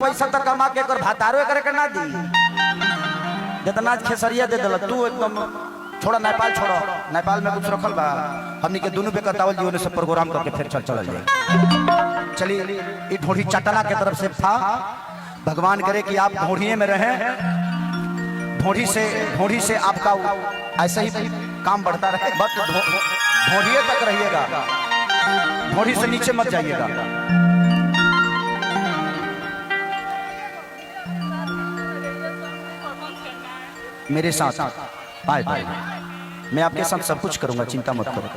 पैसा तक कमा के कर भातारो करे के ना दी जितना खेसरिया दे दल तू एकदम छोड़ा नेपाल छोड़ो नेपाल में कुछ रखल बा हमनी के दोनों पे कतावल जीवन से प्रोग्राम करके फिर चल जाए। चलिए ये ढोढ़ी चटना के तरफ से था भगवान करे कि आप ढोढ़िए में रहें, ढोढ़ी से आपका ऐसे ही काम बढ़ता रहे, बस ढोढ़िए तक रहिएगा, ढोढ़ी से नीचे मत जाइएगा। मेरे साथ आए मैं आपके साथ सब कुछ करूंगा, चिंता मत करो।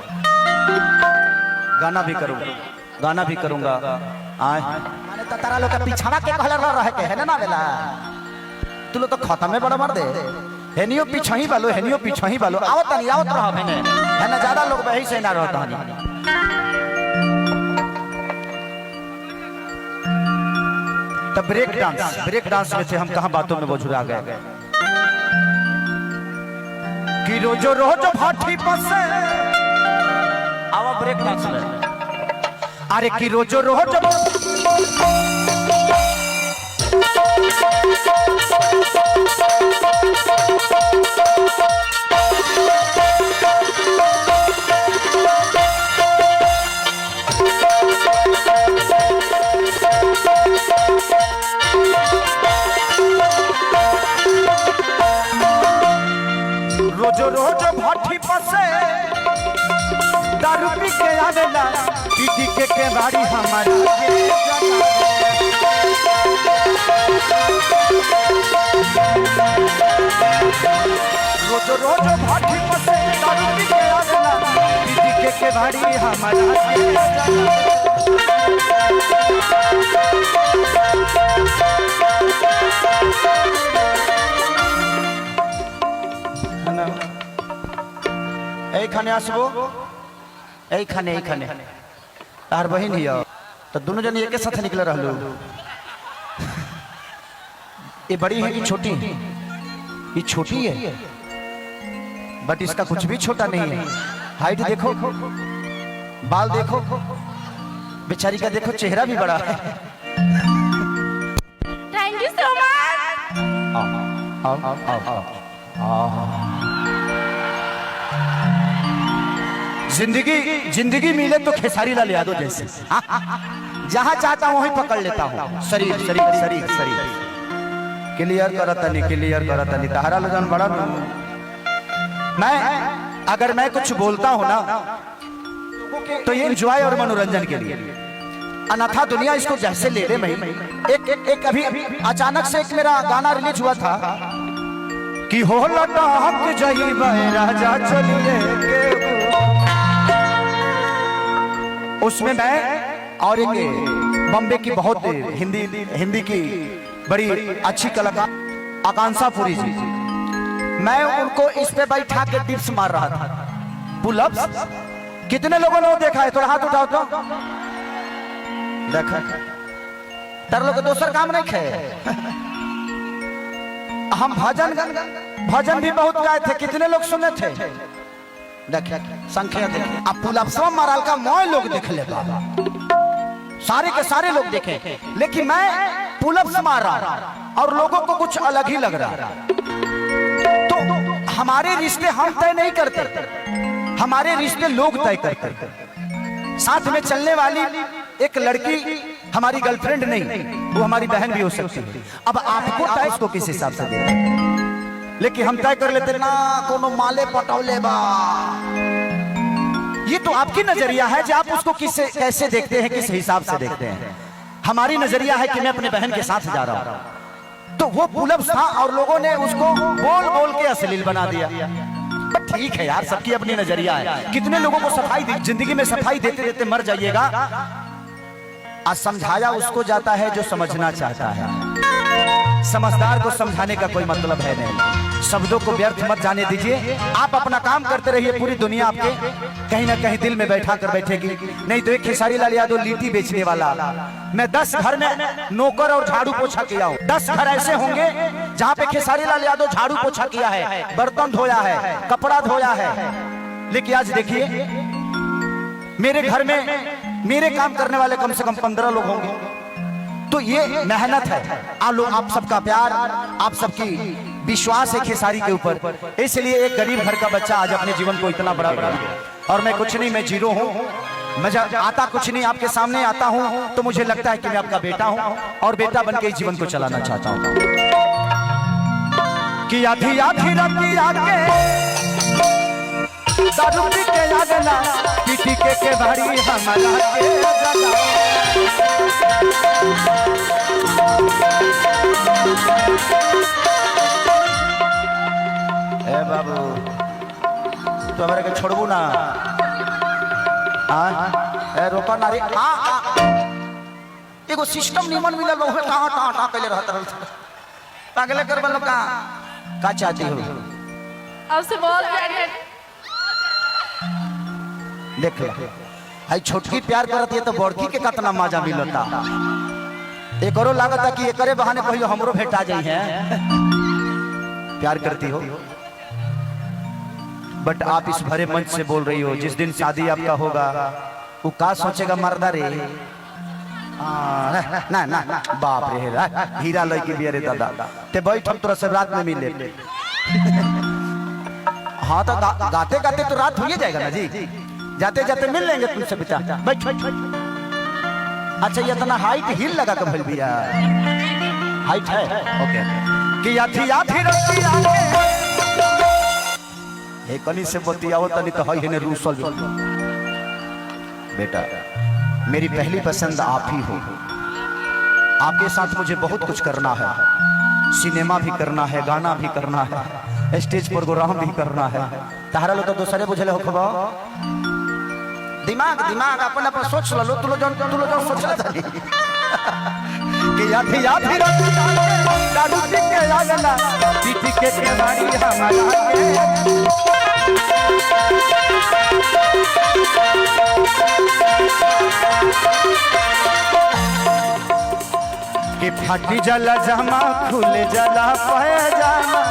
गाना भी करूंगा आए माने तारा लोग के पीछावा के कहला रह के है ना वेला तू लोग तो खत्म में बड़ा मार दे हेनियो पीछही बालो आवत रह मैंने है ना ज्यादा लोग वही से ना रहता हनी। तब ब्रेक डांस में थे हम, कहां बातों में बोझुरा गए कि रोज भाटी पसे आवा ब्रेक डांस में अरे कि रोज रोज भाटी पसे दारू पी के आवेला दीदी के बाड़ी हमारी रोज भाटी पसे दारू पी के आवेला दीदी के बाड़ी हमारी এইখানে আসবো এইখানে तार बहन ही तो दोनों जन एक साथ निकल रहा। ये बड़ी है कि छोटी? ये छोटी है बट इसका कुछ भी छोटा नहीं है। हाइट देखो, बाल देखो, बेचारी का देखो चेहरा भी बड़ा है। Thank you so much. जिंदगी मिले तो खेसारी लाल यादव जैसे जहां चाहता हूं वहीं पकड़ लेता हूं। शरीर क्लियर करता नहीं तहारा लगन बड़ा मैं अगर मैं कुछ बोलता हूं ना तो ये एंजॉय और मनोरंजन के लिए, अन्यथा दुनिया इसको जैसे ले ले। मैं एक अभी अचानक से एक मेरा गाना रिलीज हुआ था कि हो लटक जाइबे राजा चलिए, उसमें मैं और बॉम्बे की बहुत हिंदी की बड़ी अच्छी कलाकार आकांक्षा पुरी जी, मैं उनको इस पे बैठा के टिप्स मार रहा था पुलअप्स। कितने लोगों ने देखा है? थोड़ा हाथ उठाओ तो देखा तर लोग दूसर काम नहीं खे। हम भजन भी बहुत गाए थे, कितने लोग सुने थे? देखे संख्या देखे अब पुलअप्सवा माराल का मोय लोग देख ले बाबा, सारे के सारे लोग देखे, लेकिन मैं पुलअप्स मार रहा और लोगों को कुछ अलग ही लग रहा। तो हमारे रिश्ते हम तय नहीं करते, हमारे रिश्ते लोग तय करते। साथ में चलने वाली एक लड़की हमारी गर्लफ्रेंड नहीं, वो हमारी बहन भी हो सकती है। अब आपको तय उसको किस हिसाब से देना, लेकिन हम तय कर लेते ना कोनो माले पटौले बा। ये तो आपकी नजरिया है जो आप उसको कैसे देखते हैं, किस हिसाब से देखते हैं। हमारी नजरिया है कि मैं अपने बहन के साथ जा रहा हूं, तो वो पुलअप्स था और लोगों ने उसको बोल के अश्लील बना दिया। ठीक है यार, सबकी अपनी नजरिया है। कितने लोगों को सफाई जिंदगी में सफाई देते देते मर जाइएगा। आज समझाया उसको जाता है जो समझना चाहता है, समझदार को समझाने का कोई मतलब है नहीं। शब्दों को व्यर्थ मत जाने दीजिए, आप अपना काम करते रहिए। पूरी दुनिया आपके कहीं ना कहीं दिल में बैठा कर बैठेगी। नहीं तो एक खेसारी लाल यादव लीटी बेचने वाला, मैं 10 घर में नौकर और झाड़ू पोछा किया हूँ। 10 घर ऐसे होंगे जहाँ पे खेसारी लाल यादव झाड़ू पोछा किया है, बर्तन धोया है, कपड़ा धोया है। लेकिन आज देखिए मेरे घर में मेरे काम करने वाले कम से कम 15 लोग होंगे, तो ये मेहनत है। आप सबका प्यार, आप सबकी विश्वास है खेसारी के ऊपर, इसलिए एक गरीब घर का बच्चा आज अपने जीवन को इतना बड़ा बना दिया। और मैं कुछ नहीं, मैं जीरो हूँ, मैं आता कुछ नहीं, आपके सामने आता हूँ तो मुझे लगता है कि मैं आपका बेटा हूँ और बेटा बनके इस जीवन को चलाना चाहता हूँ। कि आधी आधी रतिया के दारू पी के लागला, पीटी के भारी हमारा के जगा। ए बाबू तो हमारे के छोड़बू ना, ए रोका ना रे। एगो सिस्टम निमन मिलल बा, ओहे कहां टाटा कइले रहत रहल पागले करबा लोग का चाहती हो। आपसे बहुत देख भाई, छोटकी प्यार करत है तो बड़की के कितना मजा मिलता। एकरो लागता कि एकरे बहाने कहियो हमरो भेटा जाई है। प्यार करती हो, बट आप इस भरे मंच से बोल रही हो, जिस दिन शादी आपका होगा वो का सोचेगा मर्दा रे। ना ना ना बाप रे, हीरा लड़की भी, अरे दादा ते बैठ, हम तोरा से रात में मिले। हाँ तो गाते गाते तो रात हो ही जाएगा ना जी, जाते जाते मिल लेंगे तुमसे बेटा, बैठ। अच्छा ये इतना हाइट हील लगा कर भइल बिया, हाइट है ओके। कि आधी आधी रतिया के कनी से बतियाओ तनी तो है ने रूसल। बेटा मेरी पहली पसंद आप ही हो, आपके साथ मुझे बहुत कुछ करना है, सिनेमा भी करना है, गाना भी करना है, स्टेज प्रोग्राम भी करना है। तारा लो तो दूसरे बुझले हो खबा, दिमाग दिमाग अपन अपन सोच लो, तू लो जो सोच ले तनी। कि आधी आधी रतिया के दारू पी के लागला, पीटी के भारी हमारा के। कि फाटी जाला जामा, खुल जाला पैजामा,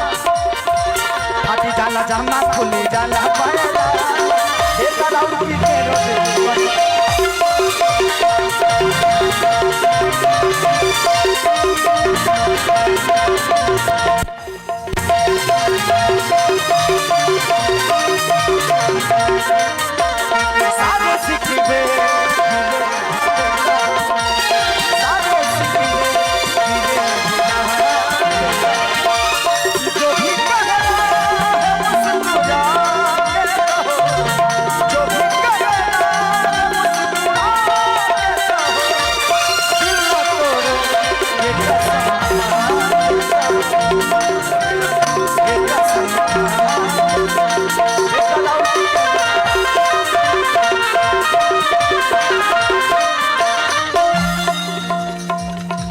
फाटी जाला जामा, खुल जाला पैजामा। देखा लड़की के रोज सारे सिखबे,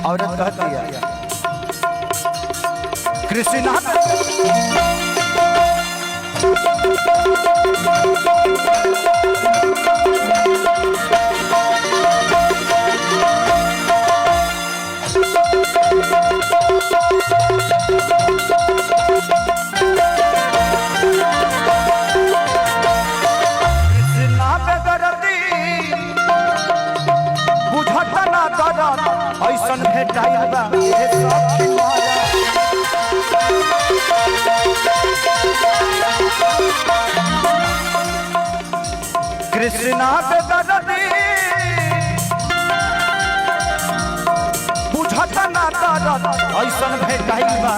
औरत कहती है कृष्णा ऐसन भेटाइल बा ये सब माया। कृष्णा पे दर्दी बुझत ना दर्द, ऐसन भेटाइल बा